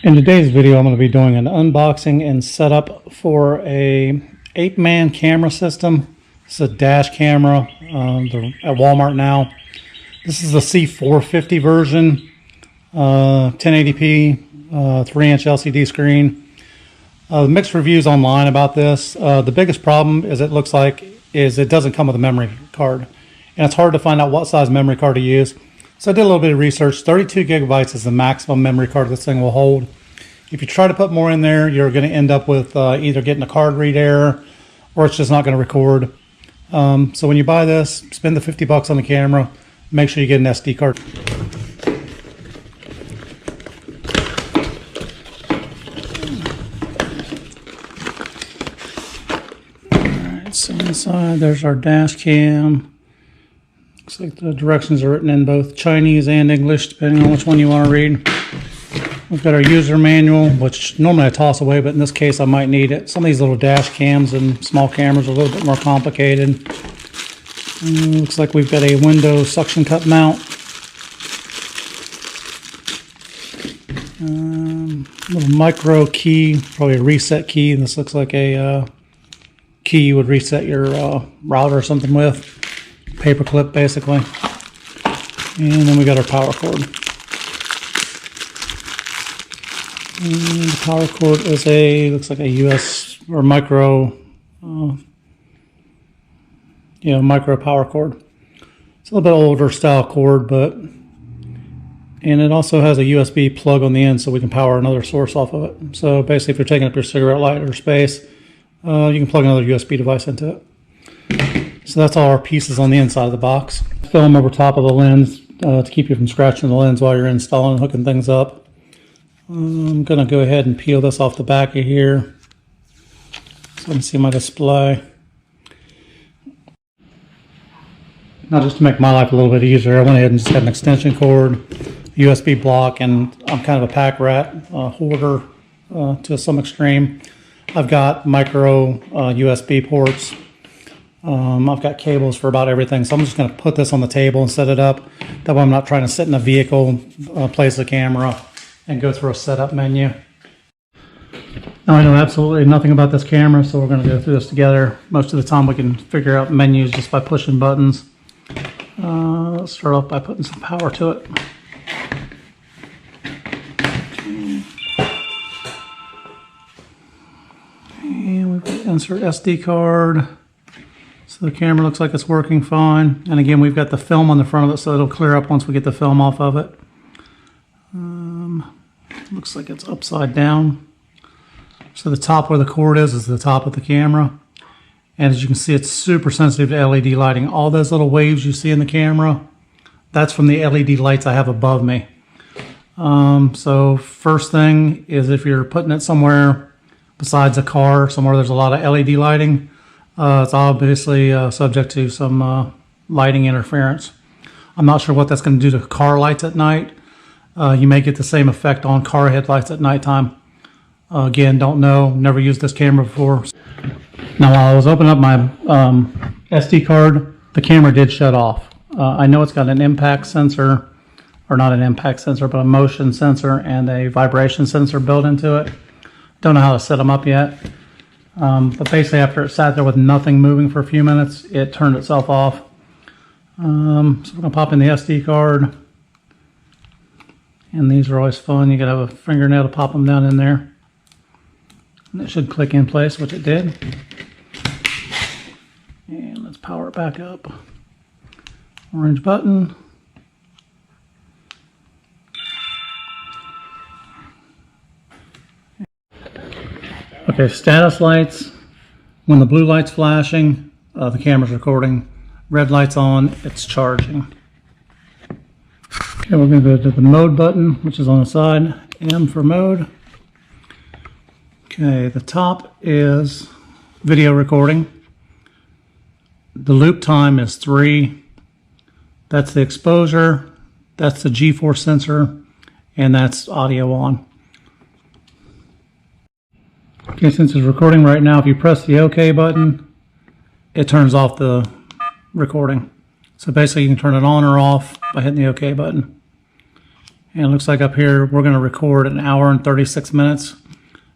In today's video, I'm going to be doing an unboxing and setup for a Apeman camera system. It's a dash camera. They're at Walmart now. This is the C450 version, 1080p, 3-inch LCD screen. Mixed reviews online about this. The biggest problem is it doesn't come with a memory card, and it's hard to find out what size memory card to use. So I did a little bit of research. 32 gigabytes is the maximum memory card this thing will hold. If you try to put more in there, you're going to end up with either getting a card read error or it's just not going to record. So when you buy this, spend the $50 on the camera. Make sure you get an SD card. Alright, so inside there's our dash cam. Looks like the directions are written in both Chinese and English, depending on which one you want to read. We've got our user manual, which normally I toss away, but in this case I might need it. Some of these little dash cams and small cameras are a little bit more complicated. Looks like we've got a window suction cup mount. Little micro key, probably a reset key. This looks like a key you would reset your router or something with. Paper clip, basically. And then we got our power cord. And the power cord is looks like a US or micro, micro power cord. It's a little bit older style cord, and it also has a USB plug on the end so we can power another source off of it. So basically if you're taking up your cigarette lighter space, you can plug another USB device into it. So that's all our pieces on the inside of the box. Film over top of the lens to keep you from scratching the lens while you're installing and hooking things up. I'm going to go ahead and peel this off the back of here so I can see my display. Now, just to make my life a little bit easier, I went ahead and just got an extension cord, USB block, and I'm kind of a pack rat, hoarder to some extreme. I've got micro USB ports. I've got cables for about everything, so I'm just going to put this on the table and set it up. That way I'm not trying to sit in a vehicle, place the camera, and go through a setup menu. Now I know absolutely nothing about this camera, so we're going to go through this together. Most of the time we can figure out menus just by pushing buttons. Let's start off by putting some power to it. Okay. And we've got insert SD card. So the camera looks like it's working fine. And again, we've got the film on the front of it, so it'll clear up once we get the film off of it. Looks like it's upside down. So the top where the cord is the top of the camera. And as you can see, it's super sensitive to LED lighting. All those little waves you see in the camera, that's from the LED lights I have above me. So first thing is if you're putting it somewhere besides a car, somewhere there's a lot of LED lighting, it's obviously subject to some lighting interference. I'm not sure what that's going to do to car lights at night. You may get the same effect on car headlights at nighttime. Again, don't know, never used this camera before. Now while I was opening up my SD card, the camera did shut off. I know it's got an impact sensor, or not an impact sensor, but a motion sensor and a vibration sensor built into it. Don't know how to set them up yet. But basically after it sat there with nothing moving for a few minutes, it turned itself off. So we're going to pop in the SD card. And these are always fun. You gotta have a fingernail to pop them down in there. And it should click in place, which it did. And let's power it back up. Orange button. Okay, status lights. When the blue light's flashing, the camera's recording. Red light's on, it's charging. Okay, we're going to go to the mode button, which is on the side. M for mode. Okay, the top is video recording. The loop time is 3. That's the exposure. That's the G-force sensor. And that's audio on. Okay, since it's recording right now, if you press the OK button, it turns off the recording. So basically you can turn it on or off by hitting the OK button. And it looks like up here we're going to record an hour and 36 minutes.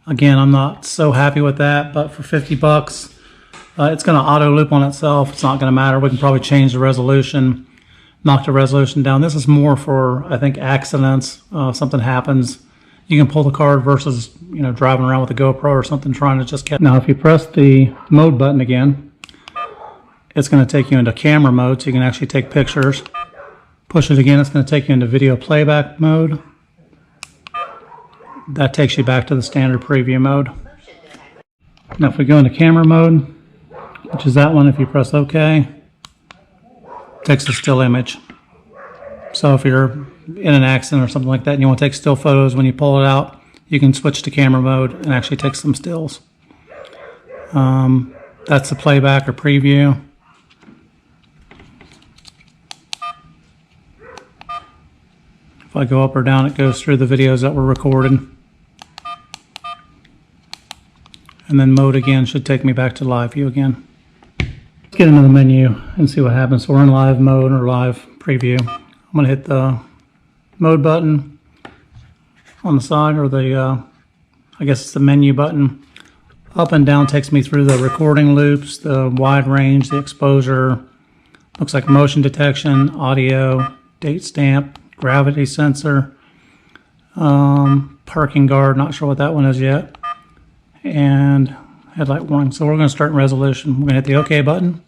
Again, I'm not so happy with that, but for 50 bucks, it's going to auto loop on itself. It's not going to matter. We can probably change the resolution, knock the resolution down. This is more for, I think, accidents. If something happens, you can pull the card versus, you know, driving around with a GoPro or something trying to just catch. Now, if you press the mode button again, it's going to take you into camera mode, so you can actually take pictures. Push it again, it's going to take you into video playback mode. That takes you back to the standard preview mode. Now if we go into camera mode, which is that one, if you press OK, it takes a still image. So if you're in an accident or something like that and you want to take still photos when you pull it out, you can switch to camera mode and actually take some stills. That's the playback or preview. If I go up or down, it goes through the videos that were recorded. And then mode again should take me back to live view again. Let's get into the menu and see what happens. So we're in live mode or live preview. I'm going to hit the mode button on the side, or the, I guess it's the menu button. Up and down takes me through the recording loops, the wide range, the exposure. Looks like motion detection, audio, date stamp, gravity sensor, parking guard, not sure what that one is yet, and headlight warning. So we're going to start in resolution. We're going to hit the OK button.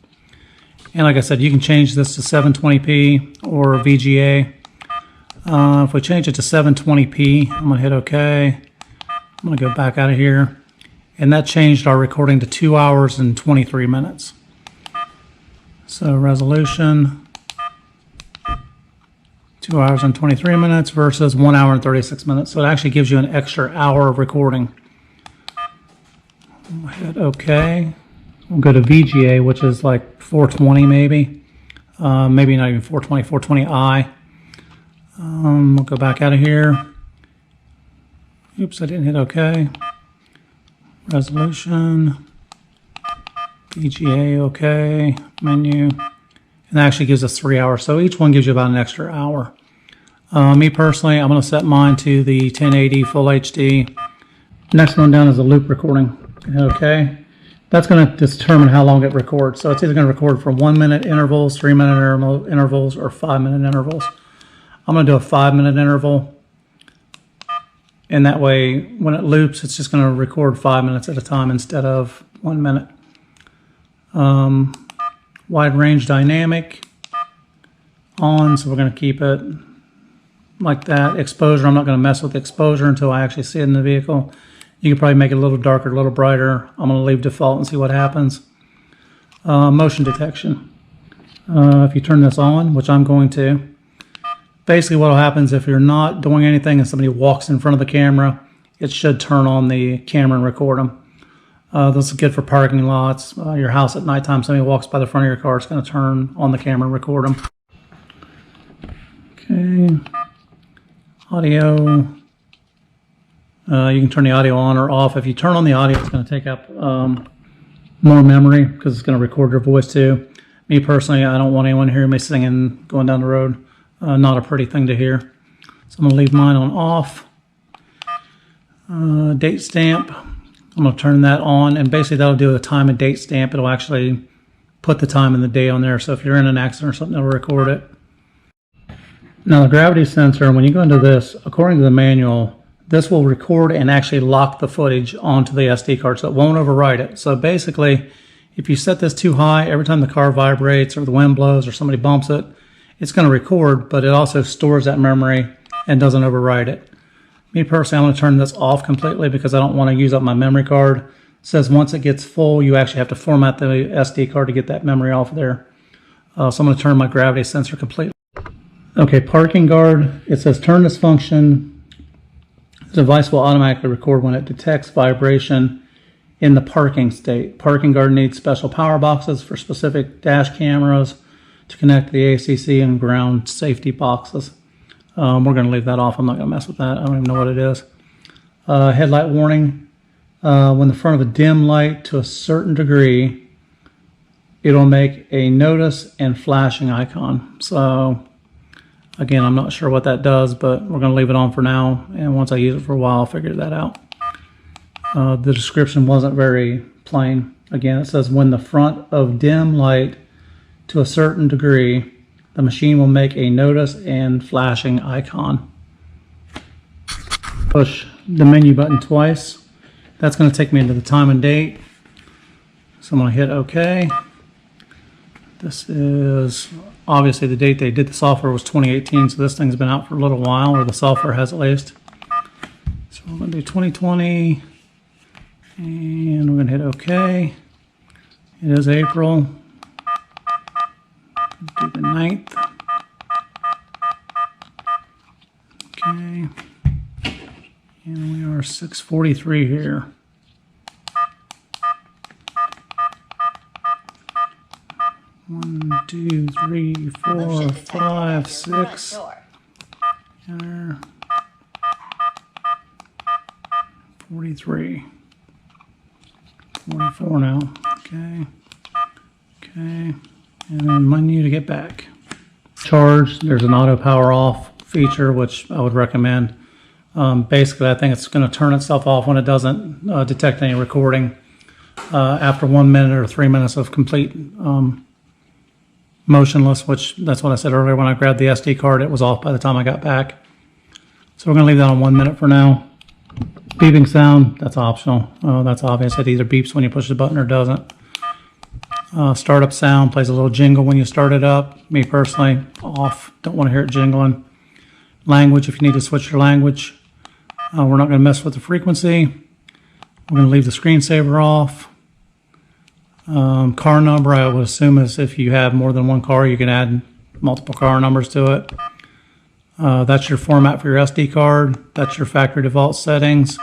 And like I said, you can change this to 720p or VGA. If we change it to 720p, I'm going to hit OK. I'm going to go back out of here. And that changed our recording to 2 hours and 23 minutes. So resolution, 2 hours and 23 minutes versus 1 hour and 36 minutes. So it actually gives you an extra hour of recording. We'll hit OK. We'll go to VGA, which is like 420 maybe. Maybe not even 420, 420i. We'll go back out of here. Oops, I didn't hit OK. Resolution. VGA, OK. Menu. And that actually gives us 3 hours. So each one gives you about an extra hour. Me personally, I'm going to set mine to the 1080 Full HD. Next one down is a loop recording. Okay. That's going to determine how long it records. So it's either going to record for 1 minute intervals, 3 minute intervals, or 5 minute intervals. I'm going to do a 5 minute interval. And that way, when it loops, it's just going to record 5 minutes at a time instead of 1 minute. Wide range dynamic on, so we're going to keep it like that. Exposure, I'm not going to mess with the exposure until I actually see it in the vehicle. You can probably make it a little darker, a little brighter. I'm going to leave default and see what happens. Motion detection. If you turn this on, which I'm going to, basically what will happen is if you're not doing anything and somebody walks in front of the camera, it should turn on the camera and record them. This is good for parking lots, your house at nighttime. Somebody walks by the front of your car, it's going to turn on the camera and record them. Okay. Audio. You can turn the audio on or off. If you turn on the audio, it's going to take up more memory because it's going to record your voice too. Me personally, I don't want anyone hearing me singing going down the road. Not a pretty thing to hear. So I'm going to leave mine on off. Date stamp. I'm going to turn that on, and basically that'll do a time and date stamp. It'll actually put the time and the day on there. So if you're in an accident or something, it'll record it. Now the gravity sensor, when you go into this, according to the manual, this will record and actually lock the footage onto the SD card, so it won't overwrite it. So basically, if you set this too high, every time the car vibrates or the wind blows or somebody bumps it, it's going to record, but it also stores that memory and doesn't overwrite it. Me personally, I'm going to turn this off completely because I don't want to use up my memory card. It says once it gets full, you actually have to format the SD card to get that memory off there. So I'm going to turn my gravity sensor completely. Okay, parking guard. It says turn this function. The device will automatically record when it detects vibration in the parking state. Parking guard needs special power boxes for specific dash cameras to connect the ACC and ground safety boxes. We're going to leave that off. I'm not going to mess with that. I don't even know what it is. Headlight warning. When the front of a dim light to a certain degree, it'll make a notice and flashing icon. So Again, I'm not sure what that does, but we're going to leave it on for now. And once I use it for a while, I'll figure that out. The description wasn't very plain. Again, it says when the front of dim light to a certain degree, the machine will make a notice and flashing icon. Push the menu button twice. That's going to take me into the time and date. So I'm going to hit OK. This is obviously the date they did the software was 2018, so this thing's been out for a little while, or the software has at least. So we're going to do 2020, and we're going to hit OK. It is April. Do the 9th. Okay. And we are 6:43 here. One, two, three, four, five, six. There. 43. 44 now. Okay. Okay. And then menu to get back. Charge. There's an auto power off feature, which I would recommend. Basically, I think it's going to turn itself off when it doesn't detect any recording after 1 minute or 3 minutes of complete motionless, which that's what I said earlier. When I grabbed the SD card, it was off by the time I got back. So we're going to leave that on 1 minute for now. Beeping sound, that's optional. That's obvious. It either beeps when you push the button or doesn't. Startup sound plays a little jingle when you start it up. Me personally, off. Don't want to hear it jingling. Language, if you need to switch your language. We're not going to mess with the frequency. We're going to leave the screensaver off. Car number, I would assume, is if you have more than one car, you can add multiple car numbers to it. That's your format for your SD card. That's your factory default settings.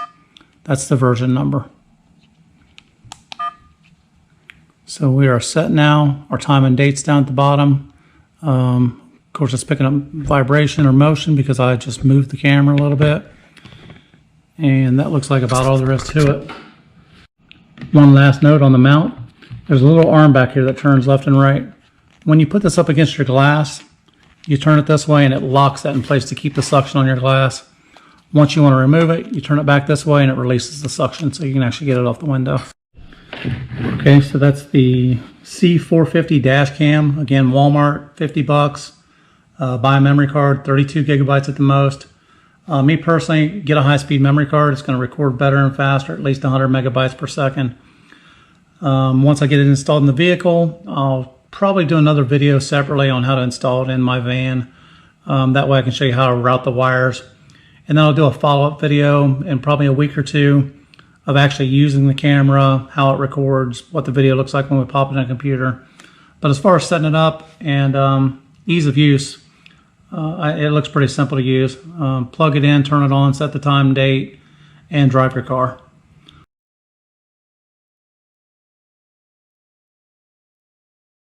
That's the version number. So we are set now. Our time and date's down at the bottom. Of course, it's picking up vibration or motion because I just moved the camera a little bit. And that looks like about all there is to it. One last note on the mount. There's a little arm back here that turns left and right. When you put this up against your glass, you turn it this way and it locks that in place to keep the suction on your glass. Once you want to remove it, you turn it back this way and it releases the suction so you can actually get it off the window. Okay, so that's the C450 dash cam. Again, Walmart, 50 bucks. Buy a memory card, 32 gigabytes at the most. Me personally, get a high-speed memory card. It's going to record better and faster, at least 100 megabytes per second. Once I get it installed in the vehicle, I'll probably do another video separately on how to install it in my van. That way I can show you how to route the wires. And then I'll do a follow-up video in probably a week or two of actually using the camera, how it records, what the video looks like when we pop it in a computer. But as far as setting it up and ease of use, it looks pretty simple to use. Plug it in, turn it on, set the time, date, and drive your car.